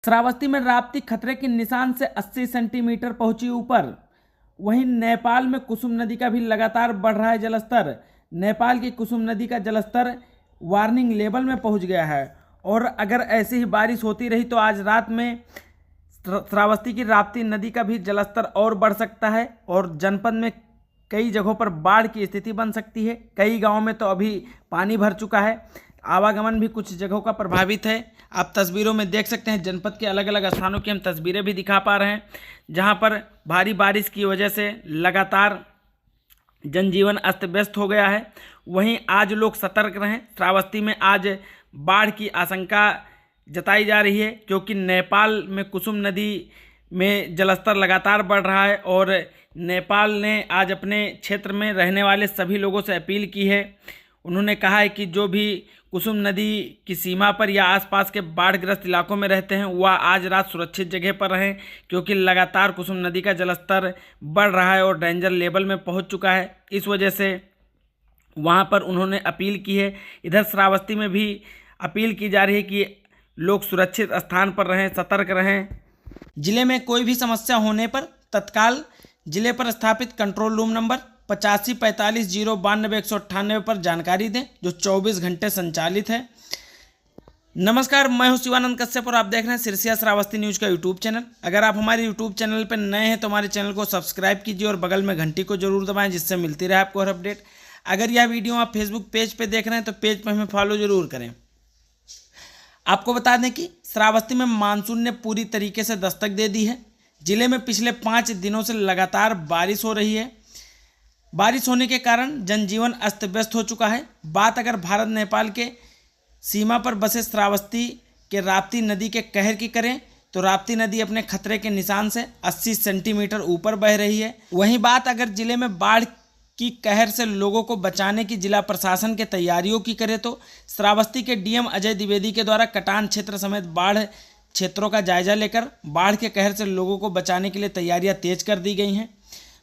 श्रावस्ती में राप्ती खतरे के निशान से 80 सेंटीमीटर पहुंची ऊपर। वहीं नेपाल में कुसुम नदी का भी लगातार बढ़ रहा है जलस्तर। नेपाल की कुसुम नदी का जलस्तर वार्निंग लेवल में पहुंच गया है और अगर ऐसी ही बारिश होती रही तो आज रात में श्रावस्ती की राप्ती नदी का भी जलस्तर और बढ़ सकता है और जनपद में कई जगहों पर बाढ़ की स्थिति बन सकती है। कई गांवों में तो अभी पानी भर चुका है। आवागमन भी कुछ जगहों का प्रभावित है। आप तस्वीरों में देख सकते हैं, जनपद के अलग अलग स्थानों की हम तस्वीरें भी दिखा पा रहे हैं जहां पर भारी बारिश की वजह से लगातार जनजीवन अस्त व्यस्त हो गया है। वहीं आज लोग सतर्क रहें। श्रावस्ती में आज बाढ़ की आशंका जताई जा रही है क्योंकि नेपाल में कुसुम नदी में जलस्तर लगातार बढ़ रहा है और नेपाल ने आज अपने क्षेत्र में रहने वाले सभी लोगों से अपील की है। उन्होंने कहा है कि जो भी कुसुम नदी की सीमा पर या आसपास के बाढ़ग्रस्त इलाकों में रहते हैं वह आज रात सुरक्षित जगह पर रहें क्योंकि लगातार कुसुम नदी का जलस्तर बढ़ रहा है और डेंजर लेवल में पहुंच चुका है। इस वजह से वहां पर उन्होंने अपील की है। इधर श्रावस्ती में भी अपील की जा रही है कि लोग सुरक्षित स्थान पर रहें, सतर्क रहें। जिले में कोई भी समस्या होने पर तत्काल जिले पर स्थापित कंट्रोल रूम नंबर 8545092198 पर जानकारी दें जो 24 घंटे संचालित है। नमस्कार, मैं हूं शिवानंद कश्यप और आप देख रहे हैं सिरसिया श्रावस्ती न्यूज़ का यूट्यूब चैनल। अगर आप हमारे यूट्यूब चैनल पर नए हैं तो हमारे चैनल को सब्सक्राइब कीजिए और बगल में घंटी को जरूर दबाएं जिससे मिलती रहे आपको हर अपडेट। अगर यह वीडियो आप फेसबुक पेज पर देख रहे हैं तो पेज पर हमें फॉलो जरूर करें। आपको बता दें कि श्रावस्ती में मानसून ने पूरी तरीके से दस्तक दे दी है। जिले में पिछले 5 दिनों से लगातार बारिश हो रही है। बारिश होने के कारण जनजीवन अस्त व्यस्त हो चुका है। बात अगर भारत नेपाल के सीमा पर बसे श्रावस्ती के राप्ती नदी के कहर की करें तो राप्ती नदी अपने खतरे के निशान से 80 सेंटीमीटर ऊपर बह रही है। वहीं बात अगर जिले में बाढ़ की कहर से लोगों को बचाने की जिला प्रशासन के तैयारियों की करें तो श्रावस्ती के डीएम अजय द्विवेदी के द्वारा कटान क्षेत्र समेत बाढ़ क्षेत्रों का जायजा लेकर बाढ़ के कहर से लोगों को बचाने के लिए तैयारियां तेज कर दी गई हैं।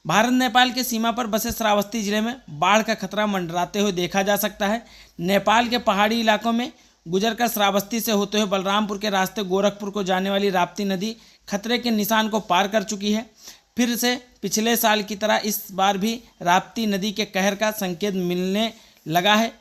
भारत नेपाल के सीमा पर बसे श्रावस्ती जिले में बाढ़ का खतरा मंडराते हुए देखा जा सकता है। नेपाल के पहाड़ी इलाकों में गुजरकर श्रावस्ती से होते हुए बलरामपुर के रास्ते गोरखपुर को जाने वाली राप्ती नदी खतरे के निशान को पार कर चुकी है। फिर से पिछले साल की तरह इस बार भी राप्ती नदी के कहर का संकेत मिलने लगा है।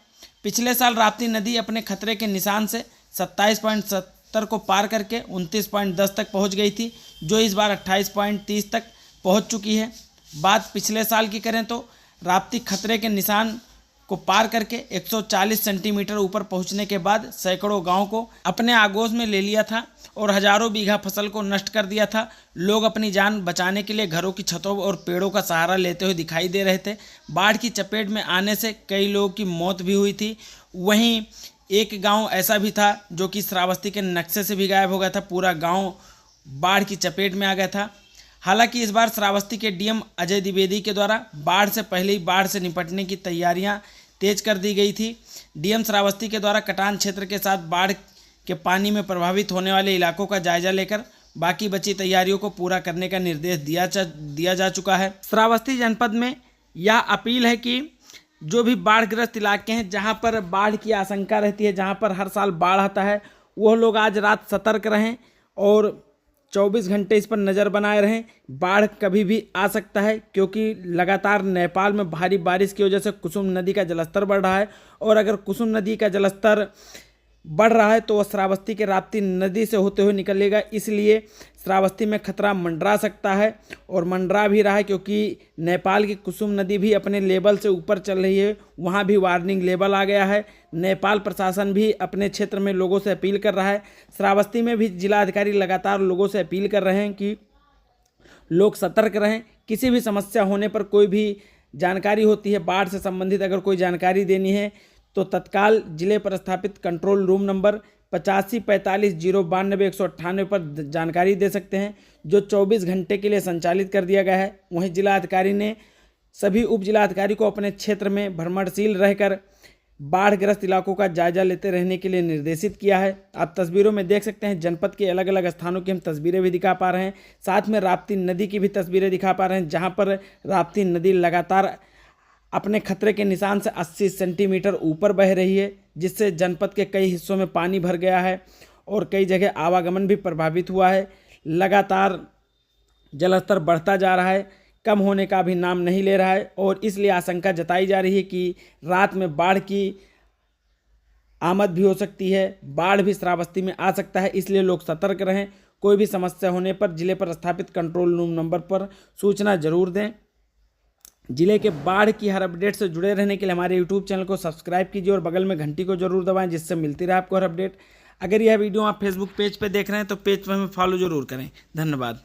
पिछले साल राप्ती नदी अपने खतरे के निशान से 27.70 को पार करके 29.10 तक पहुंच गई थी जो इस बार 28.30 तक पहुंच चुकी है। बात पिछले साल की करें तो राप्ती खतरे के निशान को पार करके 140 सेंटीमीटर ऊपर पहुंचने के बाद सैकड़ों गांव को अपने आगोश में ले लिया था और हजारों बीघा फसल को नष्ट कर दिया था। लोग अपनी जान बचाने के लिए घरों की छतों और पेड़ों का सहारा लेते हुए दिखाई दे रहे थे। बाढ़ की चपेट में आने से कई लोगों की मौत भी हुई थी। वहीं एक गांव ऐसा भी था जो कि श्रावस्ती के नक्शे से भी गायब हो गया था। पूरा गांव बाढ़ की चपेट में आ गया था। हालांकि इस बार श्रावस्ती के डीएम अजय द्विवेदी के द्वारा बाढ़ से पहले ही बाढ़ से निपटने की तैयारियां तेज कर दी गई थी। डीएम श्रावस्ती के द्वारा कटान क्षेत्र के साथ बाढ़ के पानी में प्रभावित होने वाले इलाकों का जायजा लेकर बाकी बची तैयारियों को पूरा करने का निर्देश दिया जा चुका है। श्रावस्ती जनपद में यह अपील है कि जो भी बाढ़ग्रस्त इलाके हैं जहां पर बाढ़ की आशंका रहती है, जहां पर हर साल बाढ़ आता है, वह लोग आज रात सतर्क रहें और 24 घंटे इस पर नज़र बनाए रहें। बाढ़ कभी भी आ सकता है क्योंकि लगातार नेपाल में भारी बारिश की वजह से कुसुम नदी का जलस्तर बढ़ रहा है और अगर कुसुम नदी का जलस्तर बढ़ रहा है तो वह श्रावस्ती के राप्ती नदी से होते हुए निकलेगा। इसलिए श्रावस्ती में खतरा मंडरा सकता है और मंडरा भी रहा है क्योंकि नेपाल की कुसुम नदी भी अपने लेवल से ऊपर चल रही है। वहाँ भी वार्निंग लेवल आ गया है। नेपाल प्रशासन भी अपने क्षेत्र में लोगों से अपील कर रहा है। श्रावस्ती में भी जिलाधिकारी लगातार लोगों से अपील कर रहे हैं कि लोग सतर्क रहें। किसी भी समस्या होने पर कोई भी जानकारी होती है, बाढ़ से संबंधित अगर कोई जानकारी देनी है तो तत्काल जिले पर स्थापित कंट्रोल रूम नंबर 8545092198 पर जानकारी दे सकते हैं जो 24 घंटे के लिए संचालित कर दिया गया है। वहीं जिलाधिकारी ने सभी उप जिलाधिकारी को अपने क्षेत्र में भ्रमणशील रहकर बाढ़ग्रस्त इलाकों का जायजा लेते रहने के लिए निर्देशित किया है। आप तस्वीरों में देख सकते हैं जनपद के अलग अलग स्थानों की हम तस्वीरें भी दिखा पा रहे हैं। साथ में राप्ती नदी की भी तस्वीरें दिखा पा रहे हैं जहां पर राप्ती नदी लगातार अपने खतरे के निशान से 80 सेंटीमीटर ऊपर बह रही है जिससे जनपद के कई हिस्सों में पानी भर गया है और कई जगह आवागमन भी प्रभावित हुआ है। लगातार जलस्तर बढ़ता जा रहा है, कम होने का भी नाम नहीं ले रहा है और इसलिए आशंका जताई जा रही है कि रात में बाढ़ की आमद भी हो सकती है, बाढ़ भी श्रावस्ती में आ सकता है। इसलिए लोग सतर्क रहें। कोई भी समस्या होने पर जिले पर स्थापित कंट्रोल रूम नंबर पर सूचना जरूर दें। जिले के बाढ़ की हर अपडेट से जुड़े रहने के लिए हमारे यूट्यूब चैनल को सब्सक्राइब कीजिए और बगल में घंटी को जरूर दबाएं, जिससे मिलती रहे आपको हर अपडेट। अगर यह वीडियो आप फेसबुक पेज पे देख रहे हैं तो पेज पर हमें फॉलो जरूर करें। धन्यवाद।